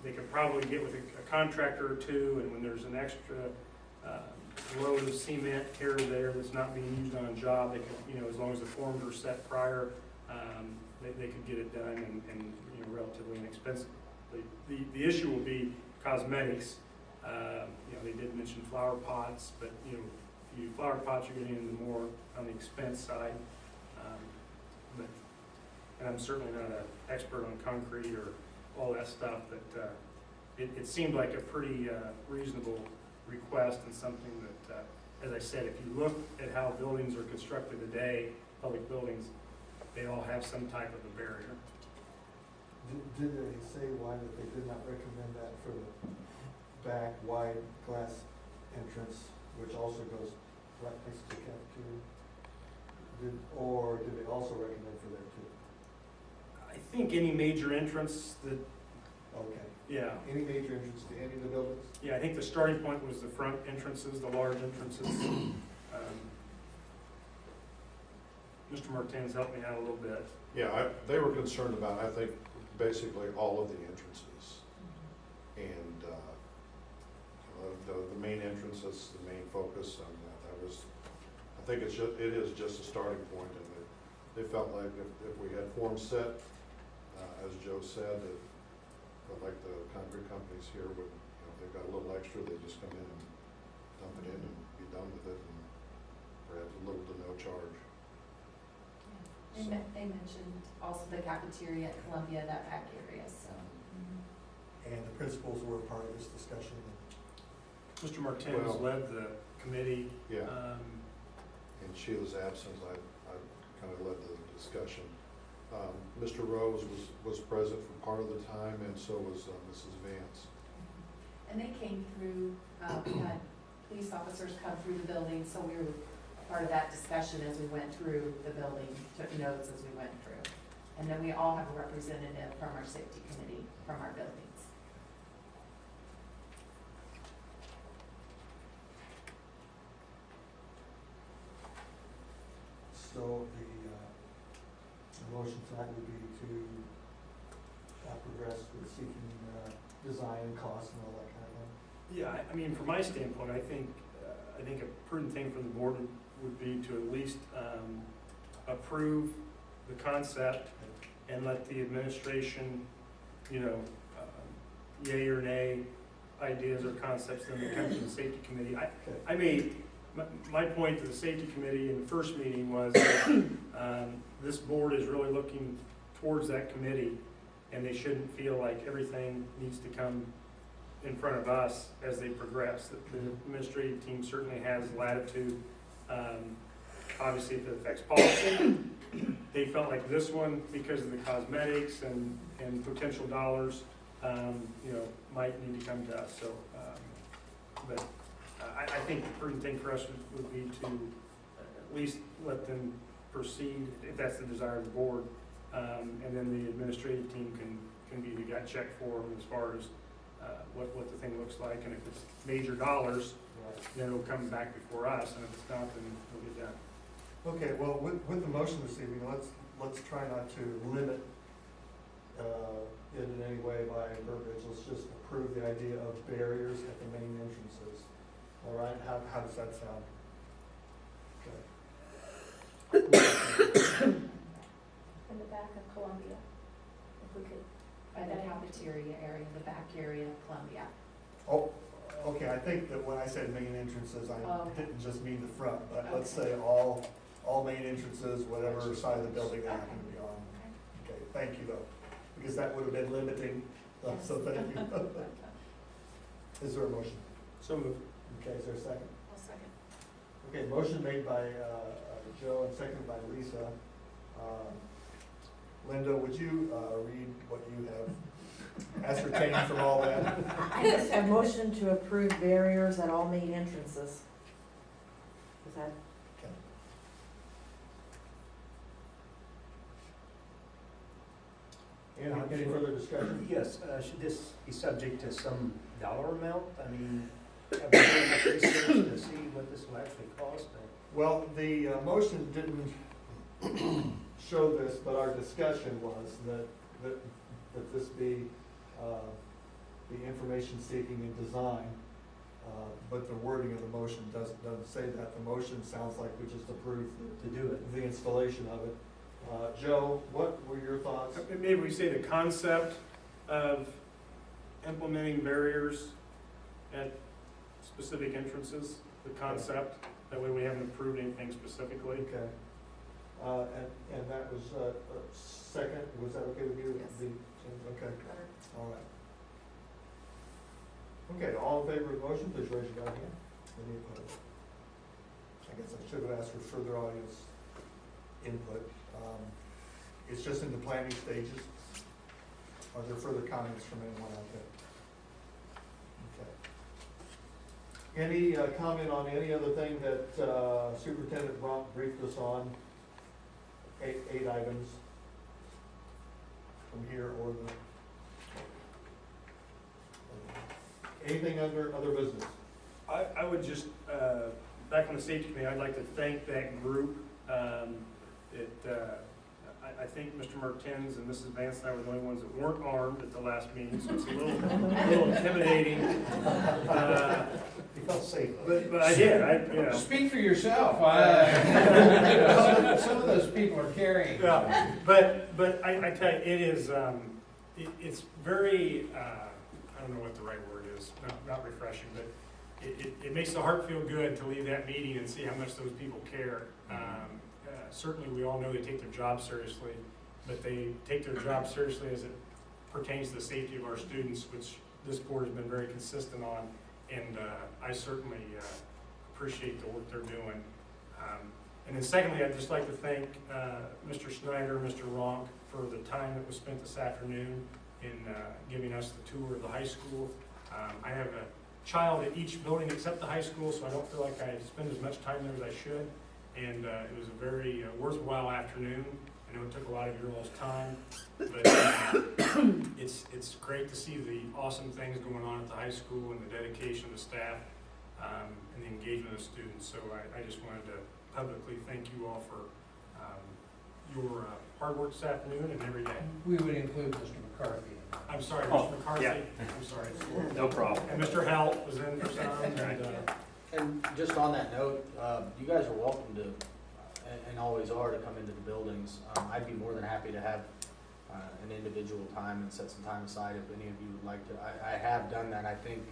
they could probably get with a contractor or two, and when there's an extra load of cement here or there that's not being used on a job, they could, as long as the forms are set prior, they could get it done and relatively inexpensively. The issue will be cosmetics. They did mention flower pots, but flower pots are getting into more on the expense side. And I'm certainly not an expert on concrete or all that stuff, but it seemed like a pretty reasonable request and something that, as I said, if you look at how buildings are constructed today, public buildings, they all have some type of a barrier. Did they say why that they did not recommend that for the back wide glass entrance, which also goes right next to the cafeteria? Or did they also recommend for there too? I think any major entrance that, Okay. yeah. Any major entrance to any of the buildings? Yeah, I think the starting point was the front entrances, the large entrances. Mr. Martinez helped me out a little bit. Yeah, they were concerned about, I think, basically all of the entrances. And the main entrance is the main focus, and I think it is just a starting point, and they felt like if we had forms set, as Joe said, that felt like the concrete companies here would, if they've got a little extra, they just come in and dump it in and be done with it, and perhaps a little to no charge. They mentioned also the cafeteria at Columbia, that back area, so. And the principals were a part of this discussion. Mr. Martinez led the committee. Yeah. In Sheila's absence, I kind of led the discussion. Mr. Rose was present for part of the time, and so was Mrs. Vance. And they came through, we had police officers come through the building, so we were part of that discussion as we went through the building, took notes as we went through. And then we all have a representative from our safety committee, from our buildings. So the motion tonight would be to progress with seeking design costs and all that kind of thing. Yeah, I mean, from my standpoint, I think a prudent thing for the board would be to at least approve the concept and let the administration, yay or nay, ideas or concepts, then they come to the safety committee. I made, my point to the safety committee in the first meeting was that this board is really looking towards that committee, and they shouldn't feel like everything needs to come in front of us as they progress. The administrative team certainly has latitude. Obviously, if it affects policy, they felt like this one, because of the cosmetics and potential dollars, might need to come to us. So, but I think the prudent thing for us would be to at least let them proceed, if that's the desire of the board, and then the administrative team can be the gut check for them as far as what the thing looks like, and if it's major dollars, then it'll come back before us, and if it's not, then it'll get done. Okay, well, with the motion this evening, let's try not to limit it in any way by verbiage. Let's just approve the idea of barriers at the main entrances. All right, how does that sound? Okay. In the back of Columbia, if we could. By the cafeteria area, the back area of Columbia. Oh, okay, I think that when I said main entrances, I Okay. didn't just mean the front, but let's say all main entrances, whatever side of the building they happen to be on. Okay, thank you though, because that would have been limiting, so thank you. Is there a motion? So moved. Okay, is there a second? I'll second. Okay, motion made by Joe and seconded by Lisa. Linda, would you read what you have ascertained from all that? I just have motion to approve barriers at all main entrances. Is that? Okay. Any further discussion? Yes, should this be subject to some dollar amount? I mean, have we done enough research to see what this will actually cost? Well, the motion didn't show this, but our discussion was that this be the information seeking and design, but the wording of the motion doesn't say that. The motion sounds like we just approved To do it. the installation of it. Joe, what were your thoughts? Maybe we say the concept of implementing barriers at specific entrances, the concept, that way we haven't approved anything specifically. Okay. And that was second, was that okay with you? Yes. Okay, all right. Okay, all in favor of the motion, please raise your right hand. Any opposed? I guess I should have asked for further audience input. It's just in the planning stages. Are there further comments from anyone out there? Okay. Any comment on any other thing that Superintendent Bronk briefed us on? Eight items from here or anything under other business? I would just, back on the safety committee, I'd like to thank that group. I think Mr. Martins and Mrs. Vance and I were the only ones that weren't armed at the last meeting, so it's a little intimidating. You felt safe. But I did, Speak for yourself. Some of those people are carrying. Yeah, but I tell you, it is, it's very, I don't know what the right word is, not refreshing, but it makes the heart feel good to leave that meeting and see how much those people care. Certainly, we all know they take their job seriously, but they take their job seriously as it pertains to the safety of our students, which this board has been very consistent on, and I certainly appreciate the work they're doing. And then secondly, I'd just like to thank Mr. Snyder, Mr. Ronk, for the time that was spent this afternoon in giving us the tour of the high school. I have a child at each building except the high school, so I don't feel like I spend as much time there as I should. And it was a very worthwhile afternoon. I know it took a lot of your all's time, but it's great to see the awesome things going on at the high school and the dedication of the staff and the engagement of students. So I just wanted to publicly thank you all for your hard work this afternoon and every day. We would include Mr. McCarthy in that. I'm sorry, Oh, Mr. McCarthy. yeah. I'm sorry. No problem. And Mr. Halt was in for some. And, And just on that note, you guys are welcome to, and always are, to come into the buildings. I'd be more than happy to have an individual time and set some time aside if any of you would like to. I have done that. I think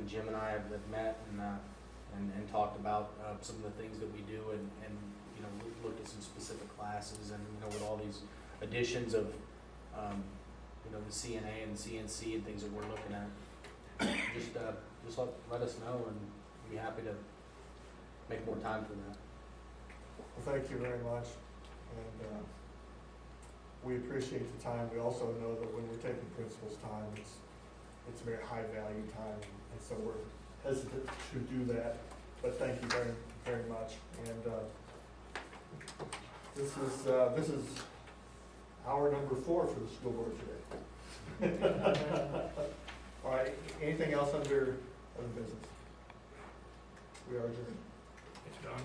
Jim and I have met and talked about some of the things that we do and looked at some specific classes and, with all these additions of, the CNA and CNC and things that we're looking at. Just let us know, and we'll be happy to make more time for that. Well, thank you very much, and we appreciate the time. We also know that when we're taking principal's time, it's very high value time, and so we're hesitant to do that. But thank you very, very much. And this is hour number 4 for the school board today. All right. Anything else under business? We are adjourned. it's done.